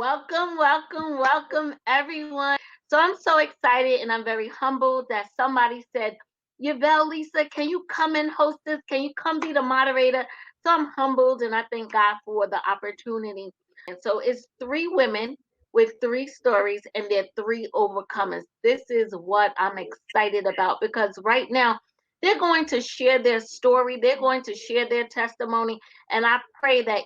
Welcome, welcome, welcome, everyone. So I'm so excited and I'm very humbled that somebody said, Yvelle, Lisa, can you come and host this? Can you come be the moderator? So I'm humbled and I thank God for the opportunity. And so it's three women with three stories and they're three overcomers. This is what I'm excited about because right now they're going to share their story, they're going to share their testimony, and I pray that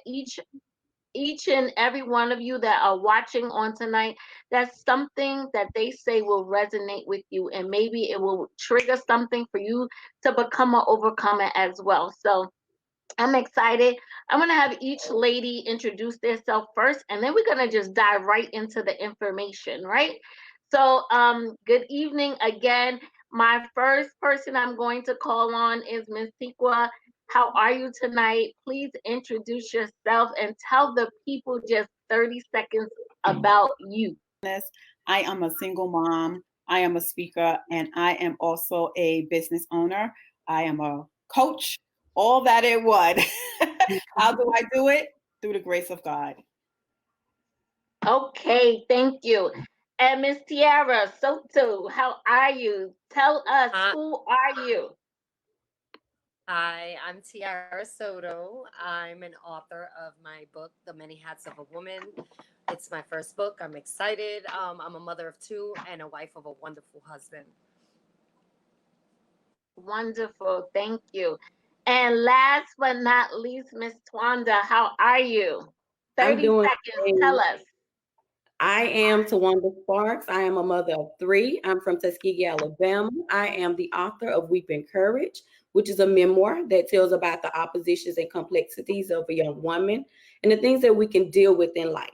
each and every one of you that are watching on tonight, that's something that they say will resonate with you, and maybe it will trigger something for you to become an overcomer as well. So I'm excited. I'm going to have each lady introduce themselves first, and then we're going to just dive right into the information, right? So, good evening again. My first person I'm going to call on is Miss TEEKWA. How are you tonight? Please introduce yourself and tell the people just 30 seconds about you. I am a single mom. I am a speaker, and I am also a business owner. I am a coach, all that in one. How do I do it? Through the grace of God. Okay, thank you. And Miss TIARA SOTO, how are you? Tell us, who are you? Hi, I'm TIARA SOTO. I'm an author of my book, The Many Hats of a Woman. It's my first book. I'm excited. I'm a mother of two and a wife of a wonderful husband. Wonderful, thank you. And last but not least, Miss Tawanda, how are you? 30 seconds, great. tell us. I am Tawanda Sparks. I am a mother of three. I'm from Tuskegee, Alabama. I am the author of Weeping Courage, which is a memoir that tells about the oppositions and complexities of a young woman and the things that we can deal with in life.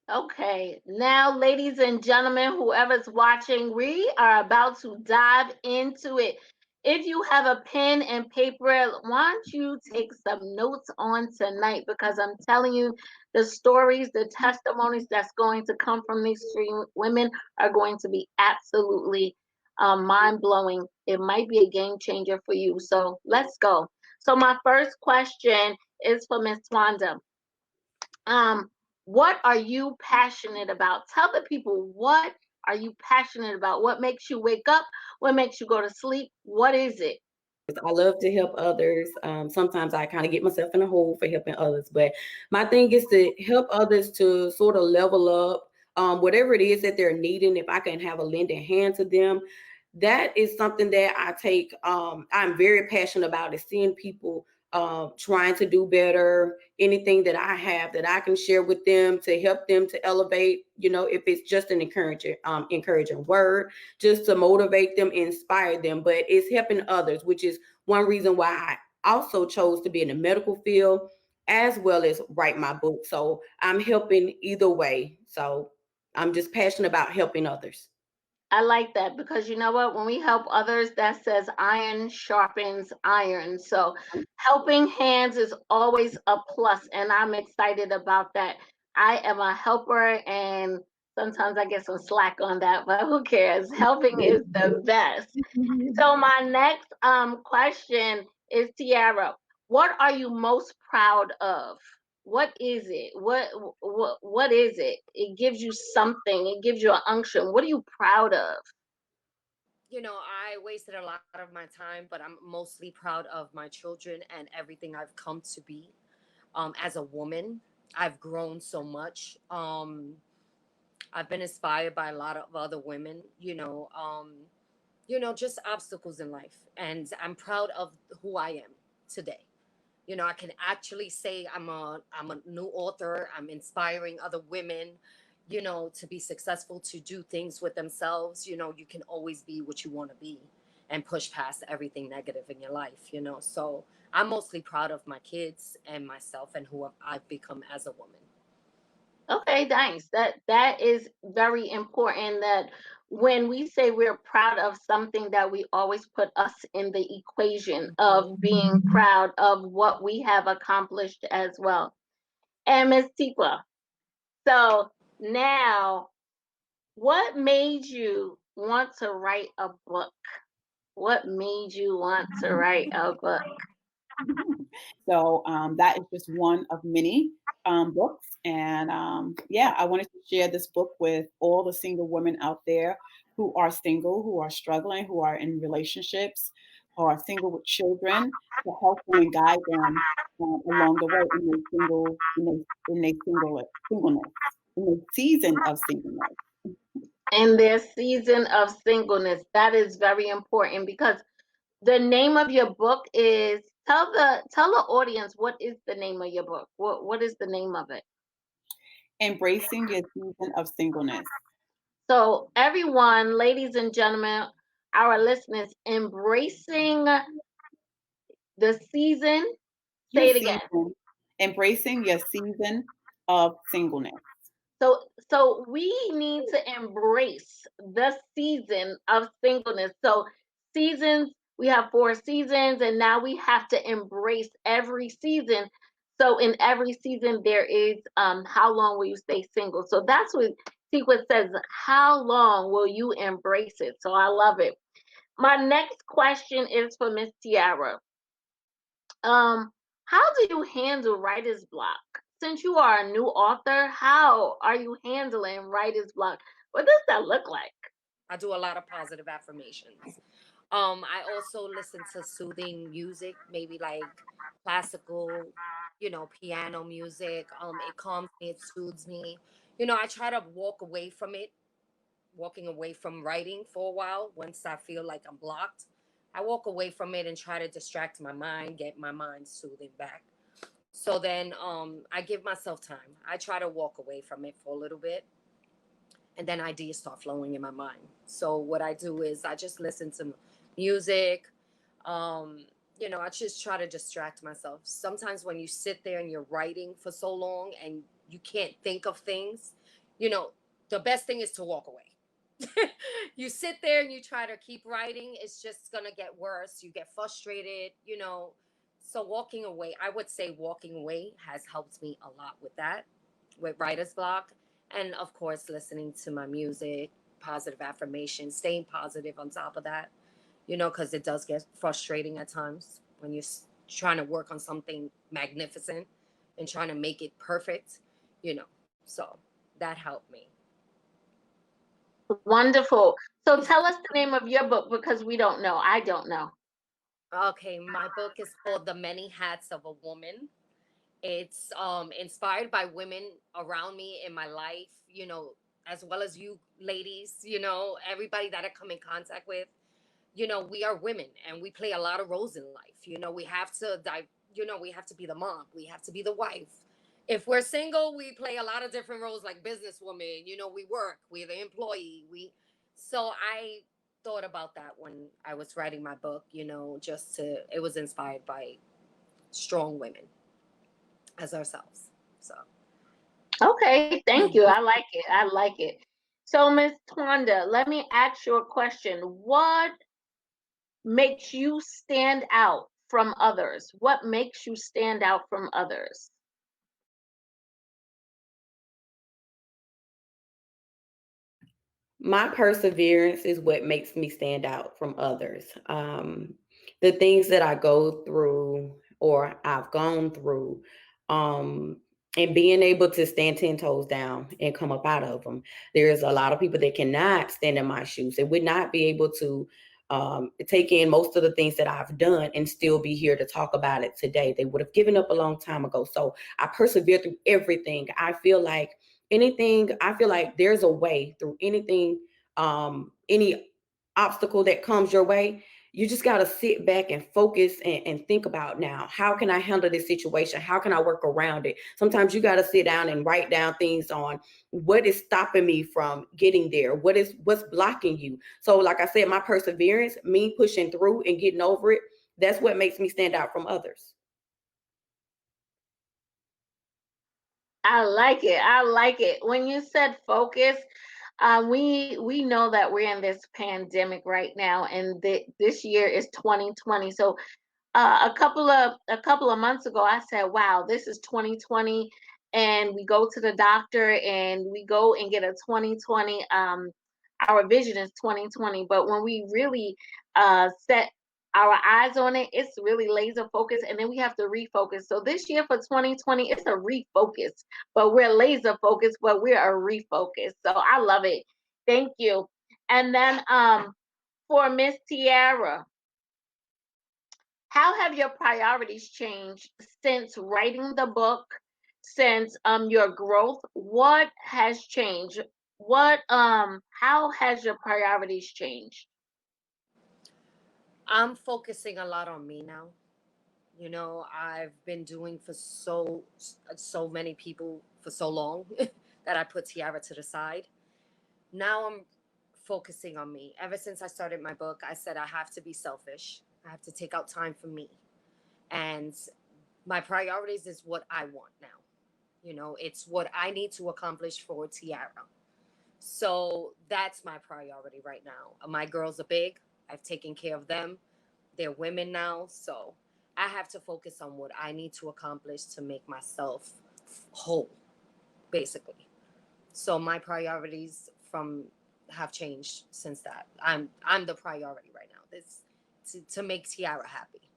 Okay, now, ladies and gentlemen, whoever's watching, we are about to dive into it. If you have a pen and paper, why don't you take some notes on tonight? Because I'm telling you, the stories, the testimonies that's going to come from these three women are going to be absolutely mind-blowing. It might be a game changer for you. So let's go. So my first question is for Miss Twanda. What are you passionate about? Tell the people, what are you passionate about? What makes you wake up? What makes you go to sleep? What is it? I love to help others. Sometimes I kind of get myself in a hole for helping others, but my thing is to help others to sort of level up, whatever it is that they're needing. If I can have a lending hand to them, that is something that I take. I'm very passionate about is seeing people trying to do better. Anything that I have that I can share with them to help them to elevate. You know, if it's just an encouraging word, just to motivate them, inspire them. But it's helping others, which is one reason why I also chose to be in the medical field as well as write my book. So I'm helping either way. So I'm just passionate about helping others. I like that because you know what? When we help others, that says iron sharpens iron. So helping hands is always a plus, and I'm excited about that. I am a helper, and sometimes I get some slack on that, but who cares? Helping is the best. So my next question is TIARA. What are you most proud of? What is it? What is it? It gives you something. It gives you an unction. What are you proud of? You know, I wasted a lot of my time, but I'm mostly proud of my children and everything I've come to be. As a woman, I've grown so much. I've been inspired by a lot of other women, just obstacles in life. And I'm proud of who I am today. You know, I can actually say I'm a new author. I'm inspiring other women, to be successful, to do things with themselves. You know, you can always be what you want to be and push past everything negative in your life. So I'm mostly proud of my kids and myself and who I've become as a woman. Okay, nice. That is very important that when we say we're proud of something that we always put us in the equation of being proud of what we have accomplished as well. And Ms. TEEKWA, so now what made you want to write a book? What made you want to write a book? So that is just one of many. books. And yeah, I wanted to share this book with all the single women out there who are single, who are struggling, who are in relationships, who are single with children, to help them and guide them along the way in their singleness, in their season of singleness. In their season of singleness. That is very important because the name of your book is, tell the audience, what is the name of your book? What is the name of it? Embracing Your Season of Singleness. So everyone, ladies and gentlemen, our listeners, embracing the season. Say it again. Embracing your season of singleness. So we need to embrace the season of singleness. So seasons, we have 4 seasons, and now we have to embrace every season. So in every season there is how long will you stay single? So that's what TEEKWA says, how long will you embrace it? So I love it. My next question is for Miss Tiara. How do you handle writer's block? Since you are a new author, how are you handling writer's block? What does that look like? I do a lot of positive affirmations. I also listen to soothing music, maybe like classical, piano music. It calms me, it soothes me. I try to walk away from it, walking away from writing for a while. Once I feel like I'm blocked, I walk away from it and try to distract my mind, get my mind soothing back. So then I give myself time. I try to walk away from it for a little bit, and then ideas start flowing in my mind. So what I do is I just listen to music. I just try to distract myself. Sometimes when you sit there and you're writing for so long and you can't think of things, the best thing is to walk away. You sit there and you try to keep writing, it's just gonna get worse. You get frustrated. So walking away, I would say walking away has helped me a lot with that, with writer's block. And of course, listening to my music, positive affirmation, staying positive on top of that, because it does get frustrating at times when you're trying to work on something magnificent and trying to make it perfect. So that helped me. Wonderful. So tell us the name of your book because we don't know. I don't know. Okay, my book is called The Many Hats of a Woman. It's inspired by women around me in my life, as well as you ladies, everybody that I come in contact with. We are women and we play a lot of roles in life. We have to we have to be the mom, we have to be the wife. If we're single, we play a lot of different roles like businesswoman, we work, we're the employee. So I thought about that when I was writing my book, it was inspired by strong women as ourselves. So Okay, thank you. I like it. I like it. So Miss Tawanda, let me ask you a question. What makes you stand out from others? What makes you stand out from others? My perseverance is what makes me stand out from others. The things that I go through or I've gone through, and being able to stand 10 toes down and come up out of them. There's a lot of people that cannot stand in my shoes. They would not be able to take in most of the things that I've done and still be here to talk about it today. They would have given up a long time ago. So I persevere through everything. I feel like there's a way through anything, any obstacle that comes your way. You just got to sit back and focus and think about, now, how can I handle this situation? How can I work around it? Sometimes you got to sit down and write down things on what is stopping me from getting there. What's blocking you? So like I said, my perseverance, me pushing through and getting over it, that's what makes me stand out from others. I like it. I like it. When you said focus, we know that we're in this pandemic right now, and this year is 2020. So a couple of months ago, I said, "Wow, this is 2020," and we go to the doctor and we go and get a 2020. Our vision is 2020, but when we really set our eyes on it. It's really laser focused, and then we have to refocus. So this year for 2020, it's a refocus, but we're laser focused, but we're a refocus. So I love it. Thank you. And then for Miss Tiara, how have your priorities changed since writing the book, since your growth? What has changed? What how has your priorities changed? I'm focusing a lot on me now. You know, I've been doing for so many people for so long that I put Tiara to the side. Now I'm focusing on me. Ever since I started my book, I said I have to be selfish. I have to take out time for me. And my priorities is what I want now. You know, it's what I need to accomplish for Tiara. So that's my priority right now. My girls are big. I've taken care of them. They're women now. So I have to focus on what I need to accomplish to make myself whole, basically. So my priorities from have changed since that. I'm the priority right now. This to make Tiara happy,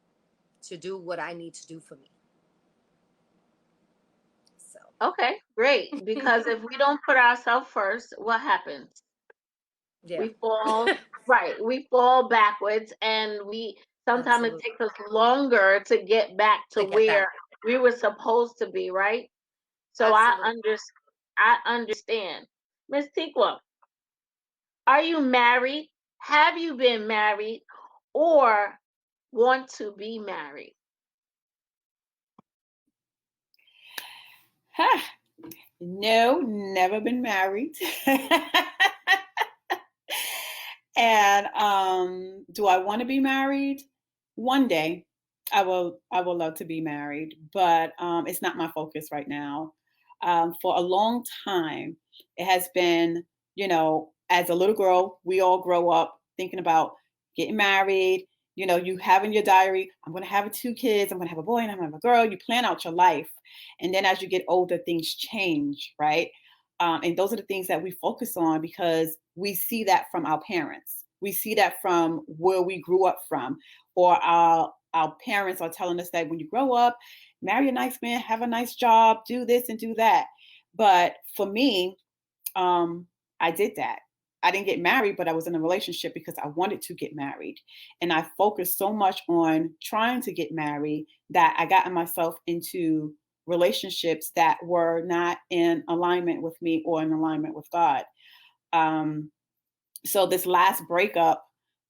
to do what I need to do for me. So Okay, great. Because if we don't put ourselves first, what happens? yeah, We fall, right, we fall backwards, and we sometimes it absolutely. takes us longer to get back to To get where back, we were supposed to be, right? So absolutely. I understand. Miss Tikwa, are you married? Have you been married or want to be married? Huh. No, never been married. And do I want to be married? One day. I will love to be married, but it's not my focus right now. For a long time, it has been, as a little girl, we all grow up thinking about getting married. You have in your diary, I'm going to have 2 kids, I'm going to have a boy and I'm going to have a girl. You plan out your life. And then as you get older, things change, right? And those are the things that we focus on because we see that from our parents. We see that from where we grew up from, or our parents are telling us that when you grow up, marry a nice man, have a nice job, do this and do that. But for me, I did that. I didn't get married, but I was in a relationship because I wanted to get married. And I focused so much on trying to get married that I got myself into relationships that were not in alignment with me or in alignment with God. Um, so this last breakup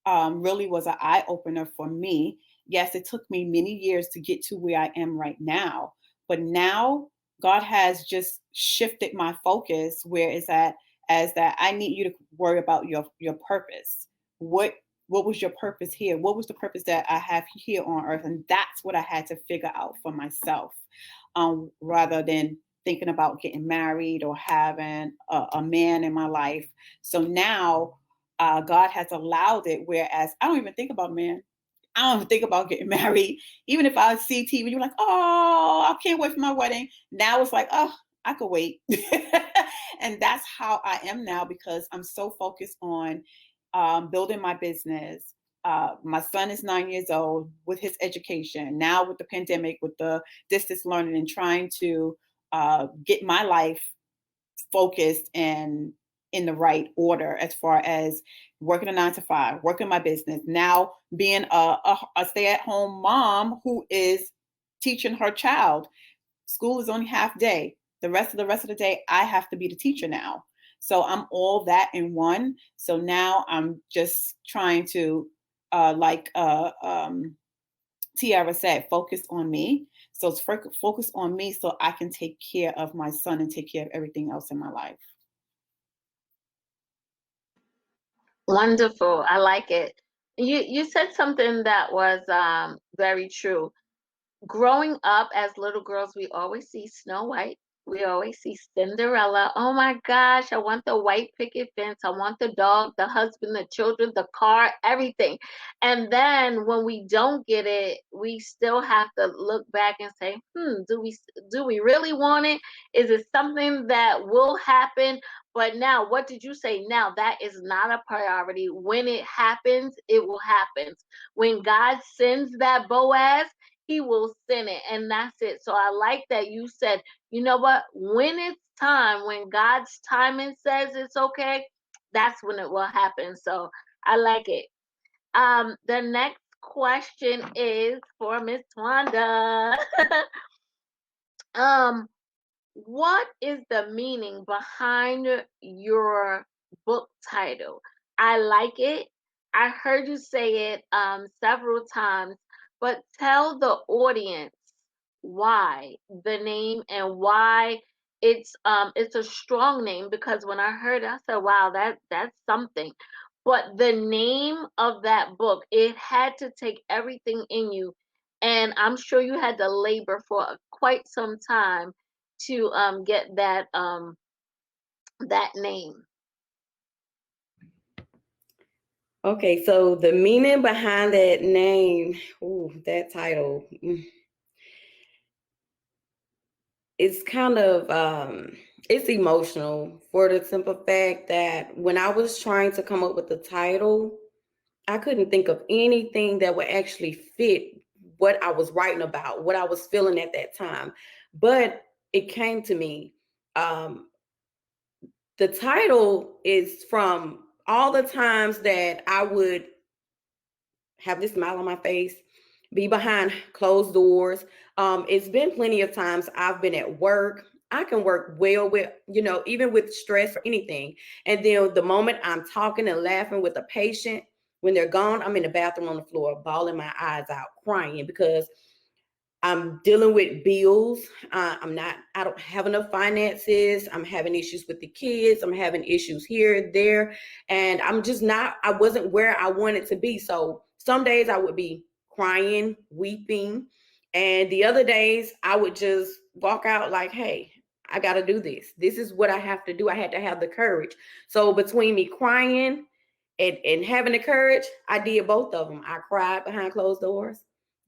really was an eye opener for me. Yes, it took me many years to get to where I am right now, but now God has just shifted my focus where it's at as that I need you to worry about your purpose. What was your purpose here? What was the purpose that I have here on earth? And that's what I had to figure out for myself, rather than thinking about getting married or having a man in my life. So now God has allowed it, whereas I don't even think about a man. I don't even think about getting married. Even if I see TV, you're like, oh, I can't wait for my wedding. Now it's like, oh, I could wait. And that's how I am now because I'm so focused on building my business. My son is 9 years old with his education. Now with the pandemic, with the distance learning and trying to get my life focused and in the right order as far as working a 9 to 5, working my business, now being a stay-at-home mom who is teaching her child. School is only half day. The rest of the day, I have to be the teacher now. So I'm all that in one. So now I'm just trying to, Tiara said, focus on me. So it's focus on me so I can take care of my son and take care of everything else in my life. Wonderful. I like it. You said something that was very true. Growing up as little girls, we always see Snow White, We always see Cinderella. Oh my gosh, I want the white picket fence. I want the dog, the husband, the children, the car, everything. And then when we don't get it, we still have to look back and say, do we really want it? Is it something that will happen? But now, what did you say? Now that is not a priority. When it happens, it will happen. When God sends that Boaz, he will send it, and that's it. So I like that you said, you know what? When it's time, when God's timing says it's okay, that's when it will happen. So I like it. The next question is for Miss Twanda. um, what is the meaning behind your book title? I like it. I heard you say it several times, but tell the audience why the name and why it's a strong name, because when I heard it, I said, wow, that's something. But the name of that book, it had to take everything in you. And I'm sure you had to labor for quite some time to get that name. Okay, so the meaning behind that name, that title, it's kind of it's emotional for the simple fact that when I was trying to come up with the title, I couldn't think of anything that would actually fit what I was writing about, what I was feeling at that time. But it came to me. Um, the title is from all the times that I would have this smile on my face, be behind closed doors. It's been plenty of times I've been at work. I can work well with, even with stress or anything. And then the moment I'm talking and laughing with a patient, when they're gone, I'm in the bathroom on the floor, bawling my eyes out, crying because I'm dealing with bills. I don't have enough finances. I'm having issues with the kids. I'm having issues here, there. And I wasn't where I wanted to be. So some days I would be crying, weeping. And the other days I would just walk out like, hey, I got to do this. This is what I have to do. I had to have the courage. So between me crying and having the courage, I did both of them. I cried behind closed doors,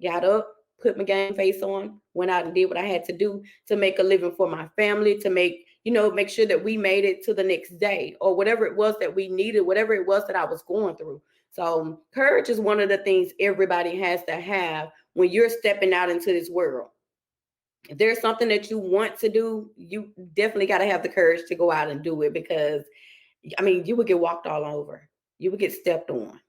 got up, put my game face on, went out and did what I had to do to make a living for my family, to make sure that we made it to the next day or whatever it was that we needed, whatever it was that I was going through. So courage is one of the things everybody has to have when you're stepping out into this world. If there's something that you want to do, you definitely got to have the courage to go out and do it, because you would get walked all over. You would get stepped on.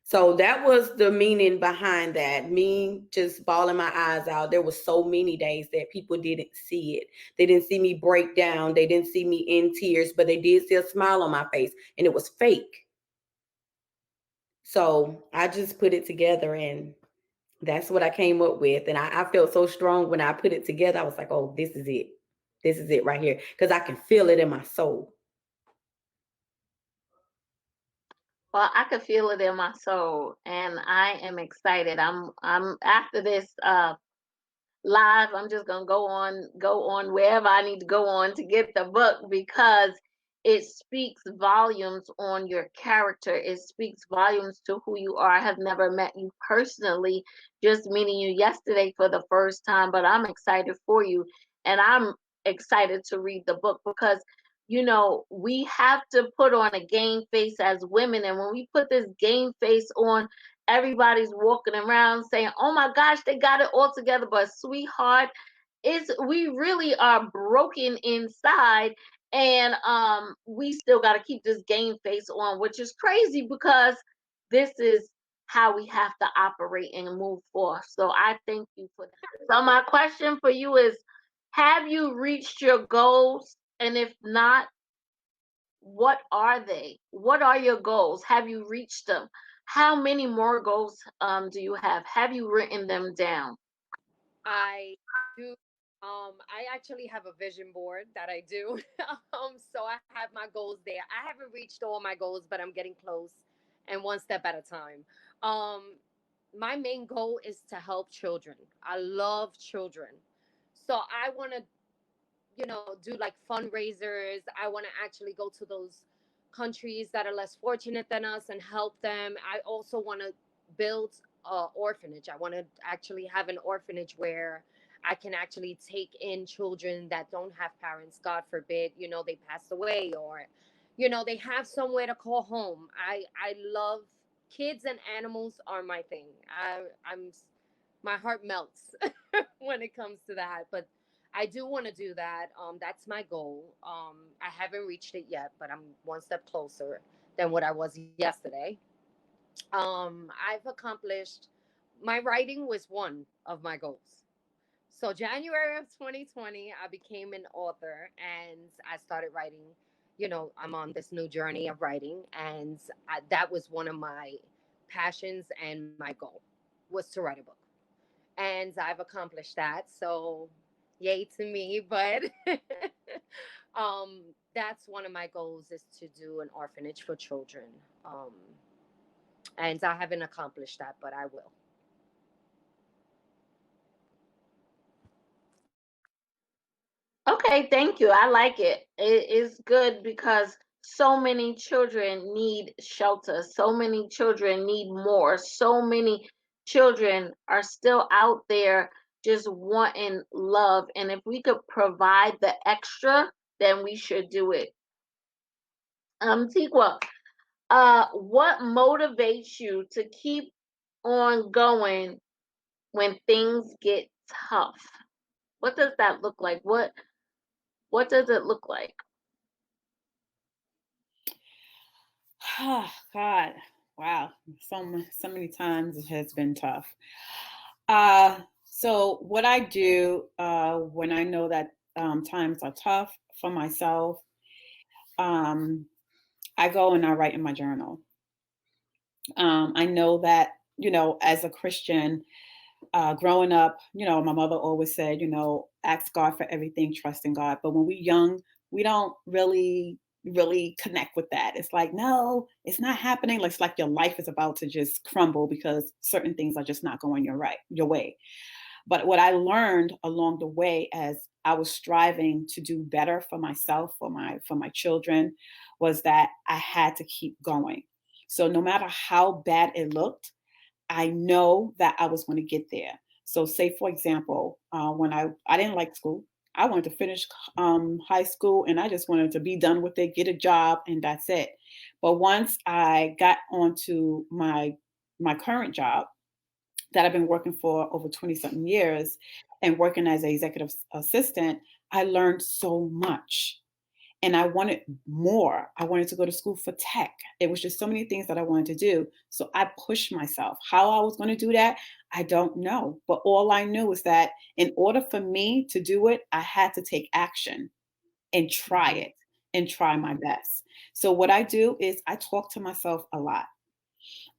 So that was the meaning behind that. Me just bawling my eyes out. There were so many days that people didn't see it. They didn't see me break down. They didn't see me in tears, but they did see a smile on my face, and it was fake. So I just put it together, and that's what I came up with. And I felt so strong when I put it together. I was like, oh, this is it. This is it right here, because I can feel it in my soul. Well, I could feel it in my soul, and I am excited. I'm after this live, I'm just gonna go on wherever I need to go on to get the book, because it speaks volumes on your character. It speaks volumes to who you are. I have never met you personally, just meeting you yesterday for the first time, but I'm excited for you, and I'm excited to read the book, because we have to put on a game face as women, and when we put this game face on, everybody's walking around saying, oh my gosh, they got it all together. But sweetheart, we really are broken inside, and we still got to keep this game face on, which is crazy, because this is how we have to operate and move forth. So I thank you for that. So my question for you is, have you reached your goals? And if not, what are they? What are your goals? Have you reached them? How many more goals do you have? Have you written them down? I do. I actually have a vision board that I do. So I have my goals there. I haven't reached all my goals, but I'm getting close, and one step at a time. Um, my main goal is to help children. I love children, so I want to do like fundraisers. I want to actually go to those countries that are less fortunate than us and help them. I also want to build a orphanage. I want to actually have an orphanage where I can actually take in children that don't have parents, God forbid, they pass away, or they have somewhere to call home. I love kids, and animals are my thing. I'm my heart melts when it comes to that. But I do want to do that. That's my goal. I haven't reached it yet, but I'm one step closer than what I was yesterday. I've accomplished, my writing was one of my goals. So January of 2020, I became an author and I started writing. I'm on this new journey of writing, and that was one of my passions, and my goal was to write a book, and I've accomplished that. So, yay to me! But that's one of my goals, is to do an orphanage for children. And I haven't accomplished that, but I will. Okay, thank you. I like it. It is good because so many children need shelter. So many children need more. So many children are still out there just wanting love. And if we could provide the extra, then we should do it. TEEKWA, what motivates you to keep on going when things get tough? What does that look like? What does it look like? Oh, God. Wow. So many times it has been tough. So what I do when I know that times are tough for myself, I go and I write in my journal. I know that, as a Christian, growing up, my mother always said, ask God for everything, trust in God. But when we're young, we don't really connect with that. It's like, no, it's not happening. It's like your life is about to just crumble because certain things are just not going your way. But what I learned along the way, as I was striving to do better for myself, for my children, was that I had to keep going. So no matter how bad it looked, I know that I was going to get there. So say, for example, when I didn't like school, I wanted to finish high school and I just wanted to be done with it, get a job, and that's it. But once I got onto my current job that I've been working for over 20 something years and working as an executive assistant, I learned so much. And I wanted more. I wanted to go to school for tech. It was just so many things that I wanted to do. So I pushed myself. How I was going to do that, I don't know. But all I knew is that in order for me to do it, I had to take action and try it and try my best. So what I do is I talk to myself a lot.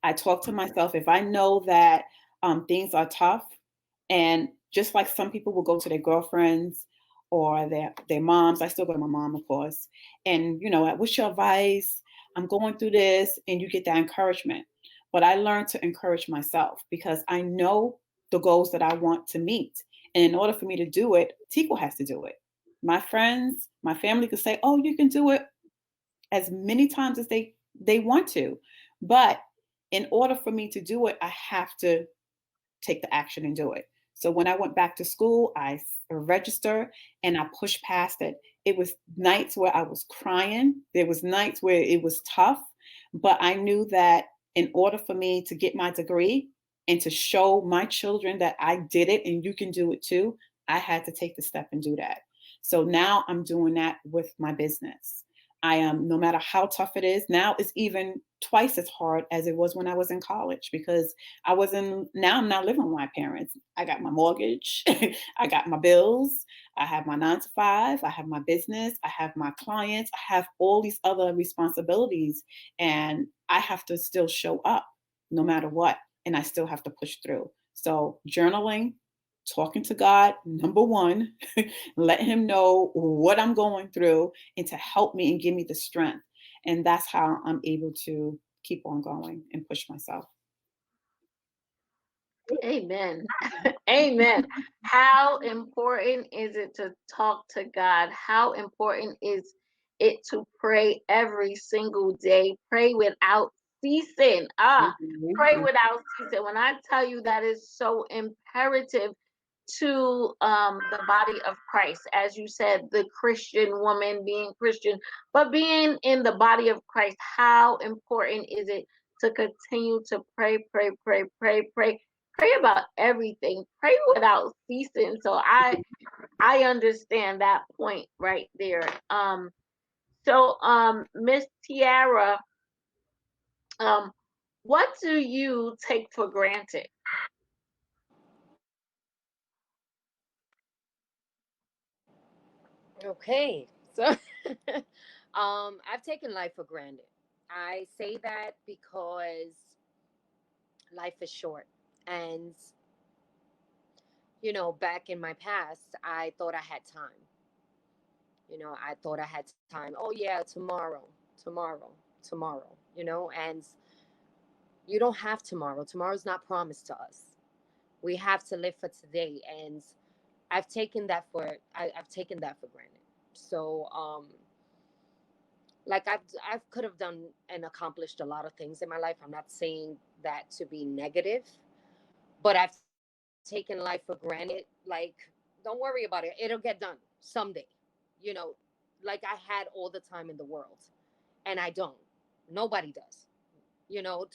I talk to myself if I know that things are tough, and just like some people will go to their girlfriends or their moms. I still go to my mom, of course. And what's your advice? I'm going through this, and you get that encouragement. But I learned to encourage myself because I know the goals that I want to meet. And in order for me to do it, TEEKWA has to do it. My friends, my family could say, "Oh, you can do it," as many times as they want to. But in order for me to do it, I have to take the action and do it. So when I went back to school, I registered and I pushed past it. It was nights where I was crying. There was nights where it was tough, but I knew that in order for me to get my degree and to show my children that I did it and you can do it too, I had to take the step and do that. So now I'm doing that with my business. I am, no matter how tough it is, now it's even twice as hard as it was when I was in college because now I'm not living with my parents. I got my mortgage, I got my bills, I have my 9 to 5, I have my business, I have my clients, I have all these other responsibilities, and I have to still show up no matter what, and I still have to push through. So journaling, talking to God, number one, letting him know what I'm going through and to help me and give me the strength. And that's how I'm able to keep on going and push myself. Amen. Amen. How important is it to talk to God? How important is it to pray every single day? Pray without ceasing. Pray without ceasing. When I tell you that is so imperative to the body of Christ, as you said, the Christian woman being Christian, but being in the body of Christ, how important is it to continue to pray, pray, pray, pray, pray, pray about everything, pray without ceasing. So I understand that point right there. Miss Tiara, what do you take for granted? Okay, so I've taken life for granted. I say that because life is short, and back in my past, I thought I had time. I thought I had time. Oh yeah, tomorrow, tomorrow, tomorrow. And you don't have tomorrow. Tomorrow's not promised to us. We have to live for today, and I've taken that for granted. So like I could have done and accomplished a lot of things in my life. I'm not saying that to be negative, but I've taken life for granted. Like, don't worry about it. It'll get done someday. You know, like I had all the time in the world, and I don't. Nobody does.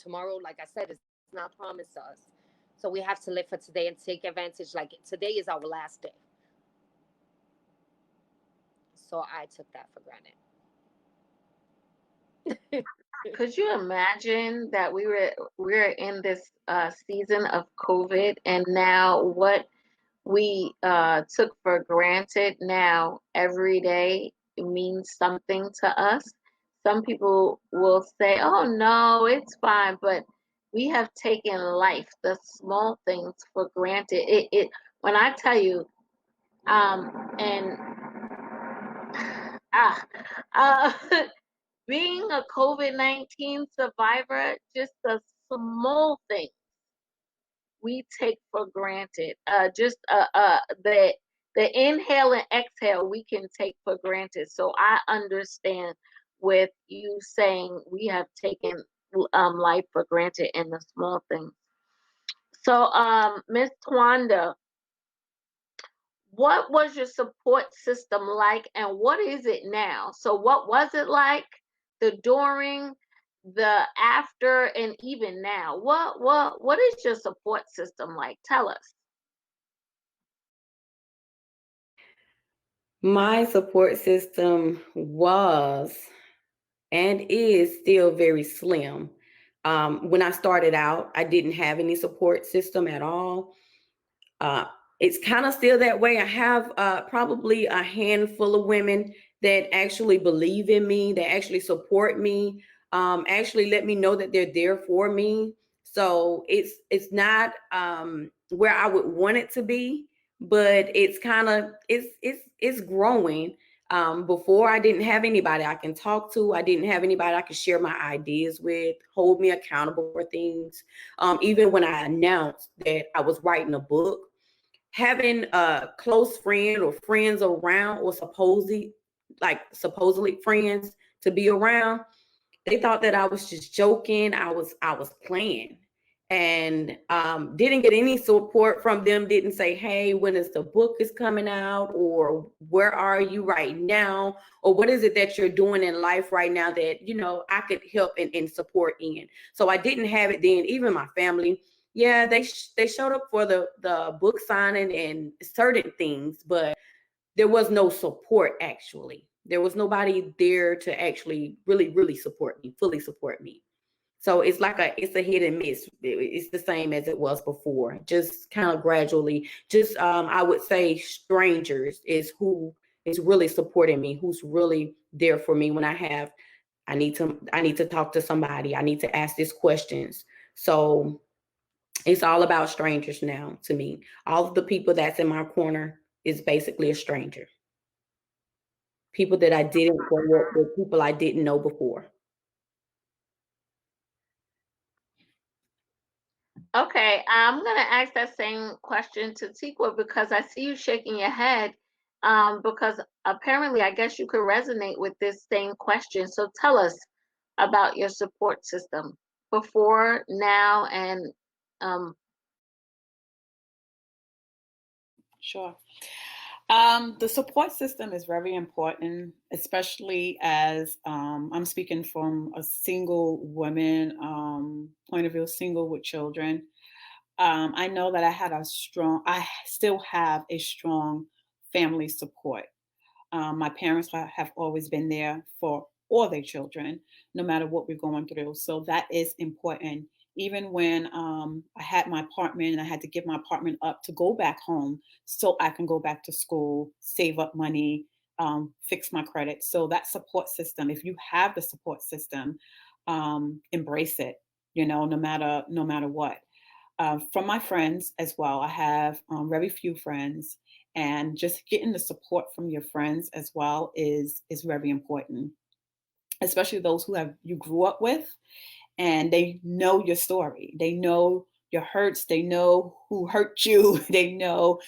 Tomorrow, like I said, is not promised to us. So we have to live for today and take advantage. Like today is our last day. So I took that for granted. Could you imagine that we're in this season of COVID, and now what we took for granted now every day means something to us? Some people will say, "Oh no, it's fine," but we have taken life, the small things, for granted. It when I tell you, and ah, uh, being a COVID-19 survivor, just the small things we take for granted. Just the inhale and exhale we can take for granted. So I understand with you saying we have taken life for granted in the small things. So Miss Tawanda, what was your support system like, and what is it now? So what was it like, the during, the after, and even now? What is your support system like? Tell us. My support system was and is still very slim. When I started out, I didn't have any support system at all. Uh, it's kind of still that way. I have probably a handful of women that actually believe in me, that actually support me, actually let me know that they're there for me. So it's not where I would want it to be, but it's kind of it's growing. Before I didn't have anybody I can talk to. I didn't have anybody I could share my ideas with, hold me accountable for things. Even when I announced that I was writing a book, having a close friend or friends around, or supposedly friends to be around, they thought that I was just joking. I was playing, and didn't get any support from them. Didn't say, "Hey, when is the book is coming out?" or "Where are you right now?" or "What is it that you're doing in life right now that I could help and support in?" So I didn't have it then. Even my family, yeah, they showed up for the book signing and certain things, but there was no support. Actually, there was nobody there to actually really support me, fully support me. So it's a hit and miss. It's the same as it was before, just kind of gradually. Just I would say strangers is who is really supporting me, who's really there for me when I need to talk to somebody. I need to ask these questions. So it's all about strangers now to me. All of the people that's in my corner is basically a stranger. People that I didn't grow up with, people I didn't know before. Okay, I'm gonna ask that same question to TEEKWA because I see you shaking your head. Because apparently, I guess you could resonate with this same question. So tell us about your support system before, now, and um, Sure. The support system is very important, especially as I'm speaking from a single woman point of view, single with children. I know that I still have a strong family support. My parents have always been there for all their children, no matter what we're going through. So that is important. Even when I had my apartment and I had to give my apartment up to go back home so I can go back to school, save up money, fix my credit. So that support system, if you have the support system, embrace it, no matter what. From my friends as well. I have very few friends, and just getting the support from your friends as well is very important, especially those who have you grew up with, and they know your story. They know your hurts. They know who hurt you. They know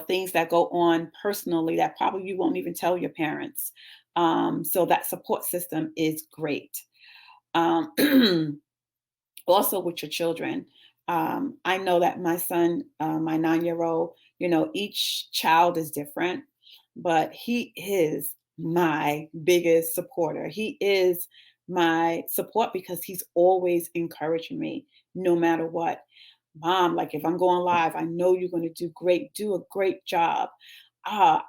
things that go on personally that probably you won't even tell your parents. So that support system is great. Um, Also with your children. I know that my son, my 9-year-old, each child is different, but he is my biggest supporter. He is my support because he's always encouraging me no matter what. Mom, like if I'm going live, I know you're going to do great, do a great job.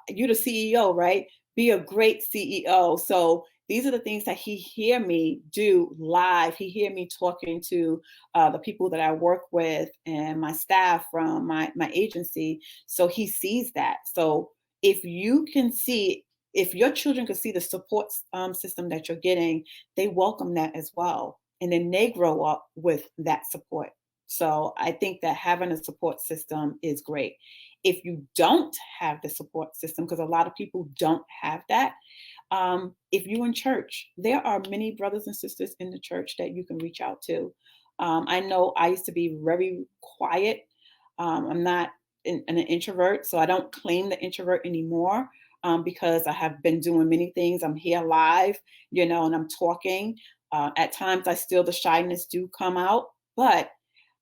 You're the CEO, right? Be a great CEO. So these are the things that he hear me do live. He hear me talking to the people that I work with and my staff from my agency. So he sees that. So if you can see, if your children can see the support system that you're getting, they welcome that as well. And then they grow up with that support. So I think that having a support system is great. If you don't have the support system, because a lot of people don't have that, if you in church, there are many brothers and sisters in the church that you can reach out to. I know I used to be very quiet. I'm not an introvert, so I don't claim the introvert anymore because I have been doing many things. I'm here live, and I'm talking. At times, the shyness do come out, but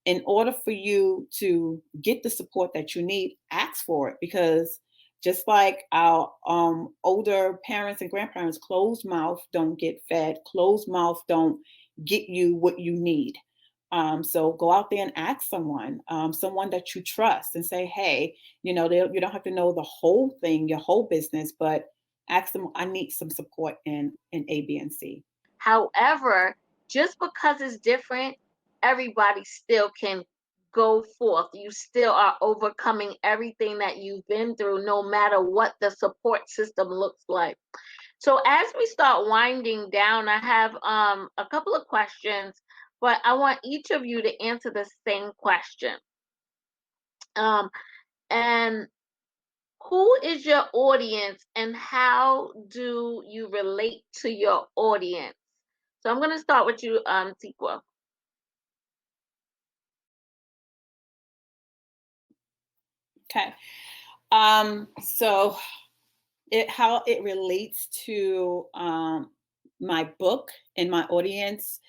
in order for you to get the support that you need, ask for it, because just like our older parents and grandparents, closed mouth don't get fed, closed mouth don't get you what you need. So go out there and ask someone that you trust, and say, hey, you don't have to know the whole thing, your whole business, but ask them, I need some support in A, B, and C. however, just because it's different, everybody still can go forth. You still are overcoming everything that you've been through, no matter what the support system looks like. So as we start winding down, I have a couple of questions, but I want each of you to answer the same question. And who is your audience and how do you relate to your audience? So I'm going to start with you, TEEKWA. Okay. So how it relates to my book and my audience.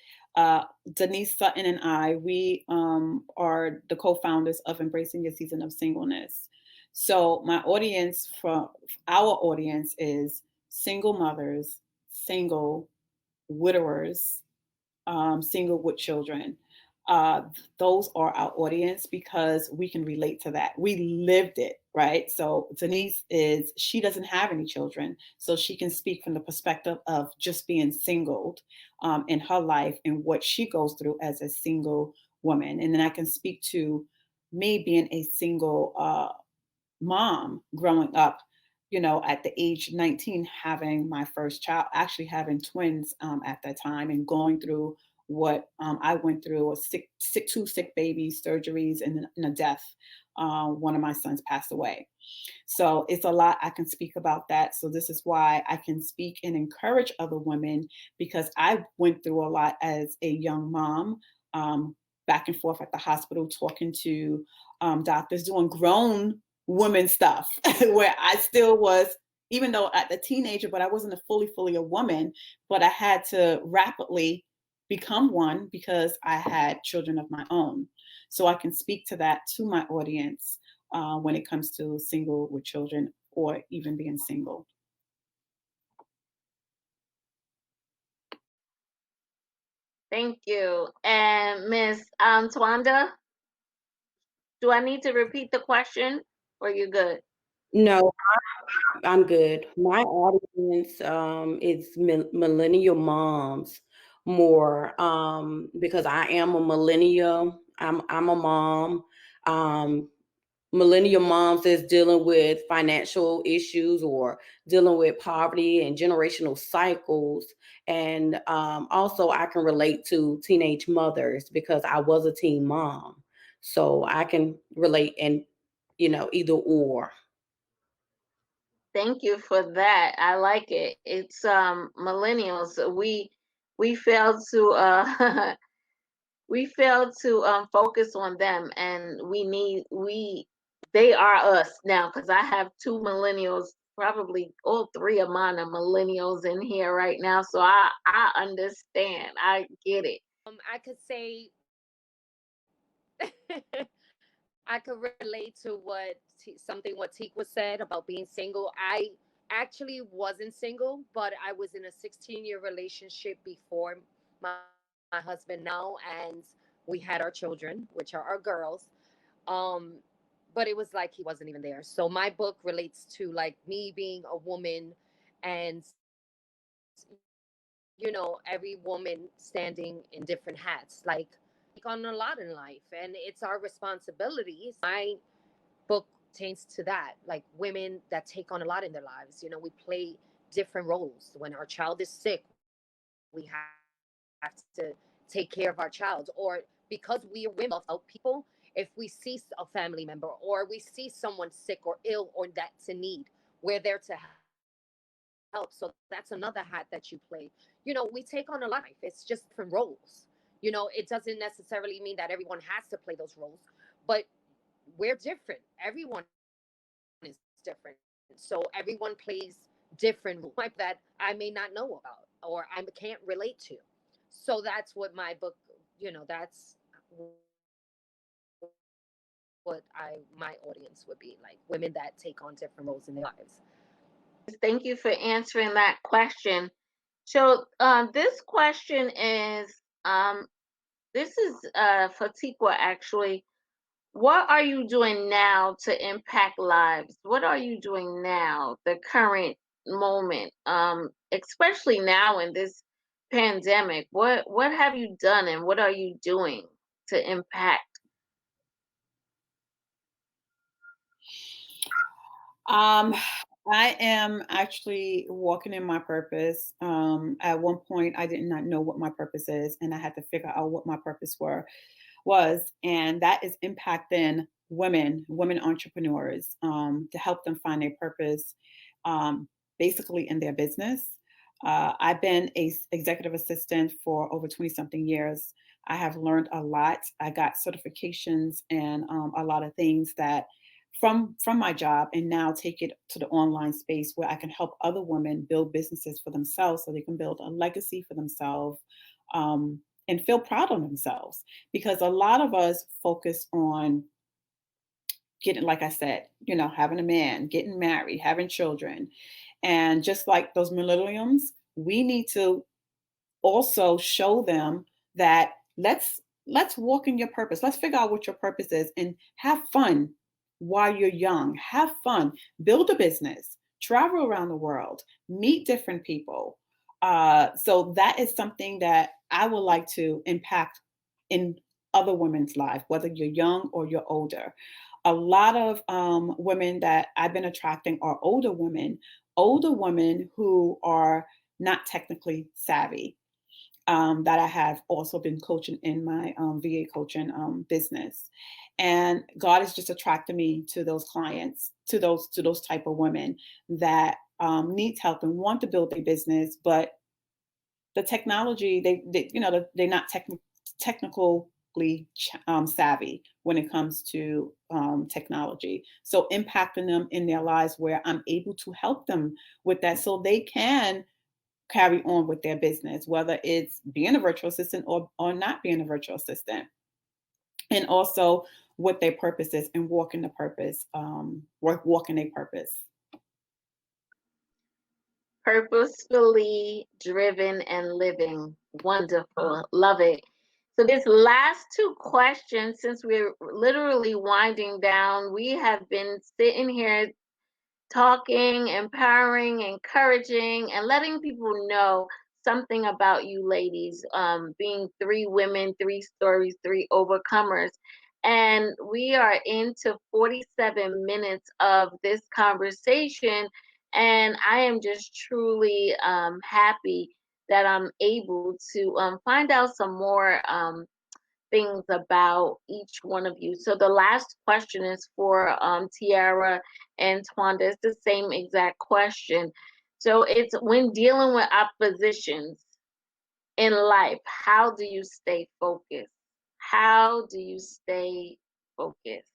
Denise Sutton and I, we are the co-founders of Embracing Your Season of Singleness. So our audience is single mothers, single widowers, single with children. Those are our audience because we can relate to that. We lived it, right? So Denise she doesn't have any children, so she can speak from the perspective of just being single in her life and what she goes through as a single woman. And then I can speak to me being a single mom growing up, at the age 19, having my first child, actually having twins at that time, and going through what I went through: two sick babies, surgeries, and a death. One of my sons passed away. So it's a lot I can speak about that. So this is why I can speak and encourage other women, because I went through a lot as a young mom. back and forth at the hospital, talking to doctors, doing grown woman stuff, where I still was, even though at the teenager, but I wasn't fully a woman, but I had to rapidly become one because I had children of my own. So I can speak to that to my audience when it comes to single with children or even being single. Thank you. And Miss Tawanda, do I need to repeat the question or you good? No, I'm good. My audience is millennial moms more because I am a millennial. I'm a mom. Um, Millennial moms is dealing with financial issues or dealing with poverty and generational cycles. And also, I can relate to teenage mothers because I was a teen mom. So I can relate and, either or. Thank you for that. I like it. It's millennials. We fail to we fail to focus on them, and they are us now, because I have two millennials, probably all three of mine are millennials in here right now, so I understand. I get it. I could say I could relate to what TEEKWA said about being single. I actually wasn't single, but I was in a 16-year relationship before my husband now, and we had our children, which are our girls. Um, but it was like he wasn't even there. So my book relates to like me being a woman and every woman standing in different hats. Like take on a lot in life and it's our responsibility. My book tains to that, like women that take on a lot in their lives. We play different roles. When our child is sick, we have to take care of our child, or because we are women out people, if we see a family member or we see someone sick or ill or that's in need, we're there to help. So that's another hat that you play. We take on a life. It's just different roles. It doesn't necessarily mean that everyone has to play those roles, but we're different. Everyone is different. So everyone plays different roles that I may not know about or I can't relate to. So that's what my book, that's what my audience would be like, women that take on different roles in their lives. Thank you for answering that question. So this question is this is for TEEKWA actually. What are you doing now to impact lives? What are you doing now, the current moment, especially now in this pandemic? What have you done and what are you doing to impact? I am actually walking in my purpose. At one point, I did not know what my purpose is, and I had to figure out what my purpose was, and that is impacting women entrepreneurs, to help them find their purpose, basically in their business. I've been a executive assistant for over 20 something years. I have learned a lot. I got certifications and a lot of things that from my job, and now take it to the online space where I can help other women build businesses for themselves so they can build a legacy for themselves, and feel proud of themselves. Because a lot of us focus on getting, like I said, having a man, getting married, having children. And just like those millenniums, we need to also show them that let's walk in your purpose. Let's figure out what your purpose is and have fun while you're young. Have fun, build a business, travel around the world, meet different people. So that is something that I would like to impact in other women's life, whether you're young or you're older. A lot of women that I've been attracting are older women who are not technically savvy, that I have also been coaching in my VA coaching business. And God has just attracted me to those clients, to those type of women that needs help and want to build a business, but the technology, they're not technical technically savvy when it comes to technology. So impacting them in their lives where I'm able to help them with that so they can carry on with their business, whether it's being a virtual assistant or not being a virtual assistant. And also what their purpose is and walking the purpose, walking a purpose. Purposefully driven and living. Wonderful. Love it. So this last two questions, since we're literally winding down, we have been sitting here talking, empowering, encouraging, and letting people know something about you ladies, being three women, three stories, three overcomers. And we are into 47 minutes of this conversation. And I am just truly happy that I'm able to find out some more things about each one of you. So the last question is for Tiara and Tawanda. It's the same exact question. So it's, when dealing with oppositions in life, how do you stay focused? How do you stay focused?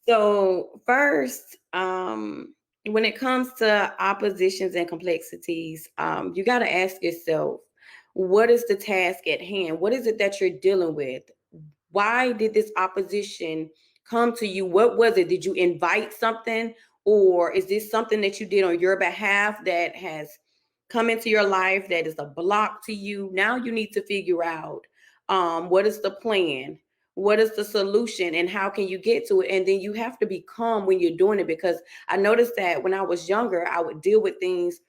So first, when it comes to oppositions and complexities, you got to ask yourself, what is the task at hand? What is it that you're dealing with? Why did this opposition come to you? What was it? Did you invite something, or is this something that you did on your behalf that has come into your life that is a block to you? Now you need to figure out what is the plan, what is the solution, and how can you get to it? And then you have to be calm when you're doing it, because I noticed that when I was younger, I would deal with things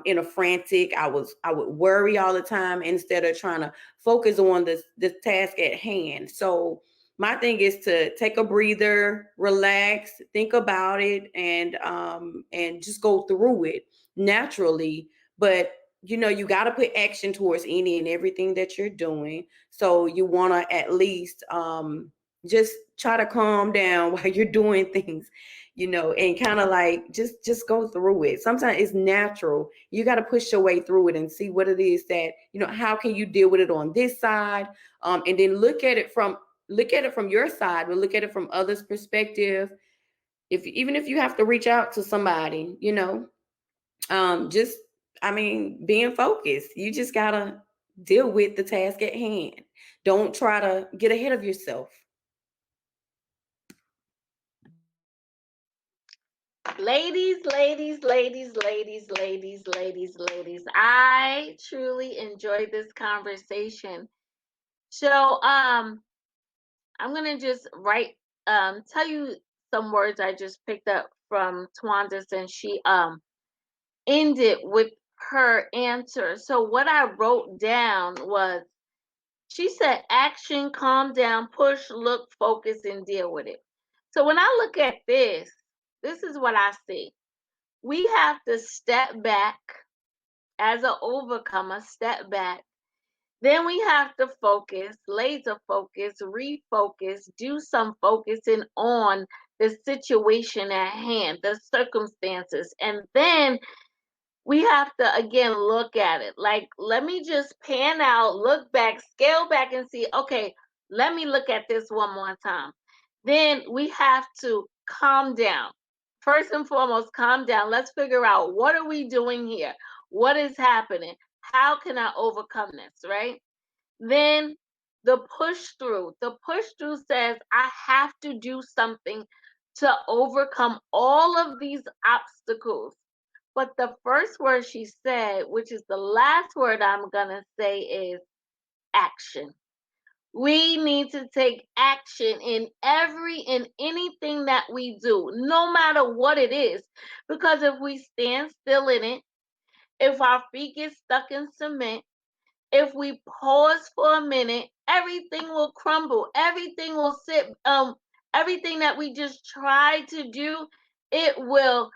in a frantic. I would worry all the time instead of trying to focus on the task at hand. So my thing is to take a breather, relax, think about it, and just go through it naturally. But you know, you got to put action towards any and everything that you're doing. So you want to at least just try to calm down while you're doing things, you know, and kind of like just go through it. Sometimes it's natural. You got to push your way through it and see what it is that, you know, how can you deal with it on this side, and then look at it from your side, but look at it from others' perspective. Even if you have to reach out to somebody, you know, just, I mean, being focused. You just gotta deal with the task at hand. Don't try to get ahead of yourself. Ladies, ladies, ladies, ladies, ladies, ladies, ladies. I truly enjoyed this conversation. So I'm gonna just tell you some words I just picked up from Tawanda, since she ended with her answer. So what I wrote down was, she said action, calm down, push, look, focus, and deal with it. So when I look at this is what I see. We have to step back as an overcomer, step back. Then we have to focus, laser focus, refocus, do some focusing on the situation at hand, the circumstances. And then we have to again look at it. Like, let me just pan out, look back, scale back, and see, okay, let me look at this one more time. Then we have to calm down. First and foremost, calm down. Let's figure out, what are we doing here? What is happening? How can I overcome this, right? Then the push through. The push through says, I have to do something to overcome all of these obstacles. But the first word she said, which is the last word I'm going to say, is action. We need to take action in anything that we do, no matter what it is. Because if we stand still in it, if our feet get stuck in cement, if we pause for a minute, everything will crumble. Everything will everything that we just try to do, it will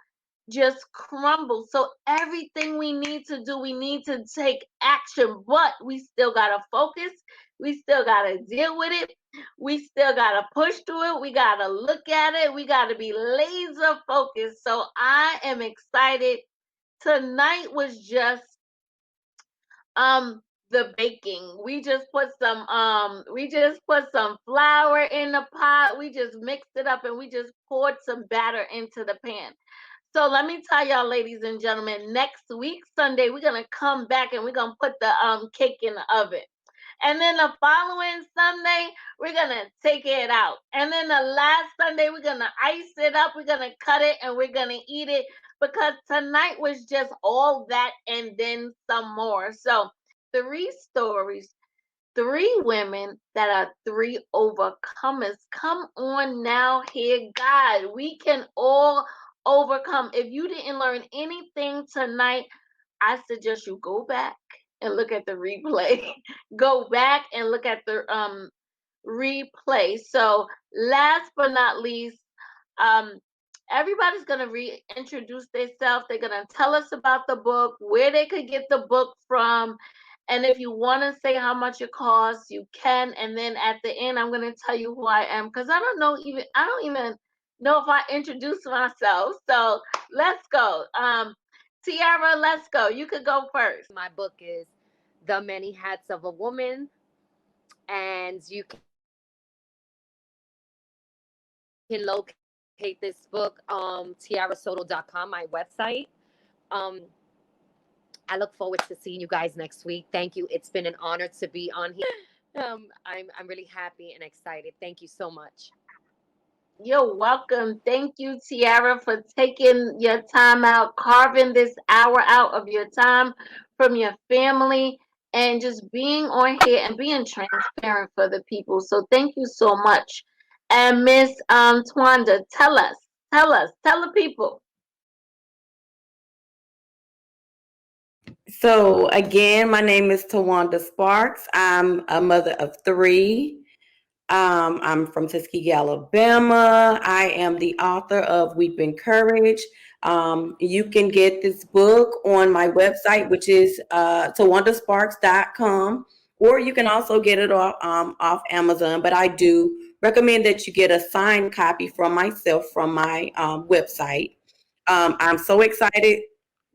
just crumble. So everything we need to do, we need to take action, but we still gotta focus. We still gotta deal with it. We still gotta push through it. We gotta look at it. We gotta be laser focused. So I am excited. Tonight was just the baking. We just put some flour in the pot. We just mixed it up and we just poured some batter into the pan. So let me tell y'all, ladies and gentlemen, next week Sunday we're gonna come back and we're gonna put the cake in the oven. And then the following Sunday, we're gonna take it out. And then the last Sunday, we're gonna ice it up, we're gonna cut it, and we're gonna eat it, because tonight was just all that and then some more. So 3 stories, 3 women that are 3 overcomers. Come on now, here, God. We can all overcome. If you didn't learn anything tonight, I suggest you go back and look at the replay. Go back and look at the replay. So last but not least, um, everybody's gonna reintroduce themselves. They're gonna tell us about the book, where they could get the book from, and if you want to say how much it costs, you can. And then at the end, I'm gonna tell you who I am, because I don't even know if I introduce myself. So let's go. Tiara, let's go. You could go first. My book is The Many Hats of a Woman, and you can locate this book tiarasoto.com, my website. I look forward to seeing you guys next week. Thank you. It's been an honor to be on here. I'm really happy and excited. Thank you so much. You're welcome. Thank you, Tiara, for taking your time out, carving this hour out of your time from your family, and just being on here and being transparent for the people. So thank you so much. And Miss Tawanda, tell the people. So again, my name is Tawanda Sparks. I'm a mother of 3. I'm from Tuskegee, Alabama. I am the author of Weeping Courage. You can get this book on my website, which is tawandasparks.com, or you can also get it off Amazon. But I do recommend that you get a signed copy from myself from my website. I'm so excited.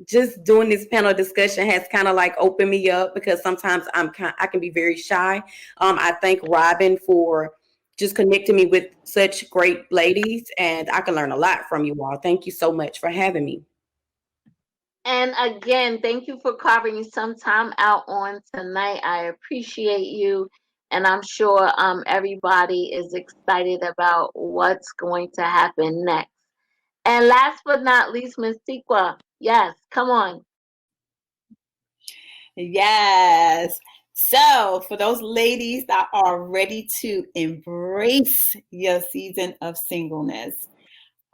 Just doing this panel discussion has kind of like opened me up, because sometimes I can be very shy. I thank Robin for just connecting me with such great ladies, and I can learn a lot from you all. Thank you so much for having me. And again, thank you for carving some time out on tonight. I appreciate you. And I'm sure everybody is excited about what's going to happen next. And last but not least, Miss TEEKWA. Yes, come on. Yes. So for those ladies that are ready to embrace your season of singleness,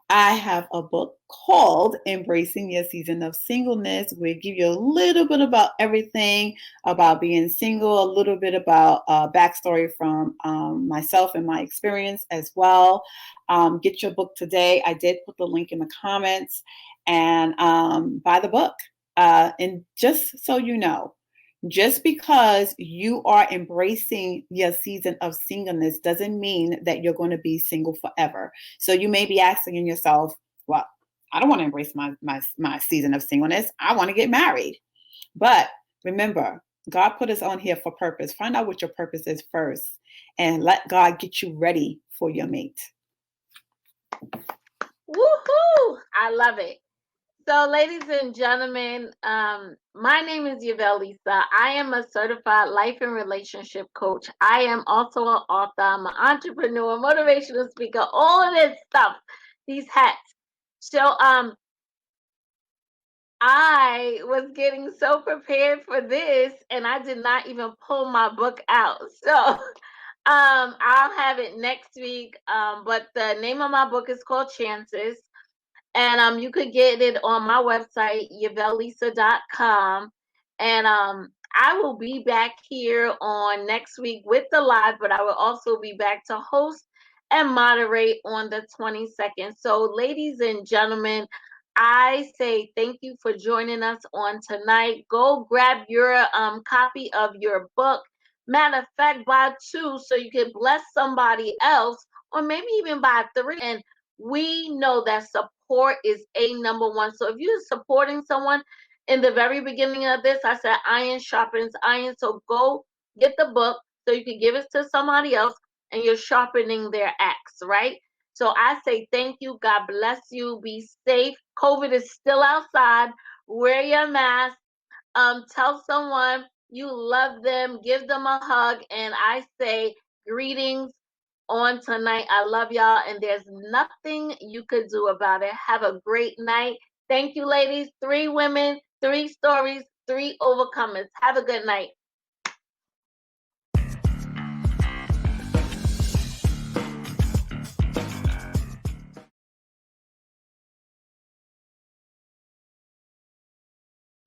I have a book called Embracing Your Season of Singleness. We'll give you a little bit about everything about being single, a little bit about backstory from myself and my experience as well. Get your book today. I did put the link in the comments, and buy the book. And just so you know, just because you are embracing your season of singleness doesn't mean that you're going to be single forever. So you may be asking yourself, well, I don't want to embrace my season of singleness. I want to get married. But remember, God put us on here for purpose. Find out what your purpose is first, and let God get you ready for your mate. Woohoo! I love it. So, ladies and gentlemen, my name is Yvelle Lisa. I am a certified life and relationship coach. I am also an author. I'm an entrepreneur, motivational speaker, all of this stuff, these hats. So, I was getting so prepared for this, and I did not even pull my book out. So, I'll have it next week. But the name of my book is called Chances. And you could get it on my website, YvelleLisa.com. And I will be back here on next week with the live, but I will also be back to host and moderate on the 22nd. So, ladies and gentlemen, I say thank you for joining us on tonight. Go grab your copy of your book. Matter of fact, buy 2 so you can bless somebody else, or maybe even buy 3. And we know that support is number 1. So if you're supporting someone, in the very beginning of this, I said iron sharpens iron. So go get the book so you can give it to somebody else and you're sharpening their axe, right? So I say thank you. God bless you. Be safe. COVID is still outside. Wear your mask. Tell someone you love them. Give them a hug. And I say greetings on tonight. I love y'all, and there's nothing you could do about it. Have a great night. Thank you, ladies. 3 women, 3 stories, 3 overcomers. Have a good night.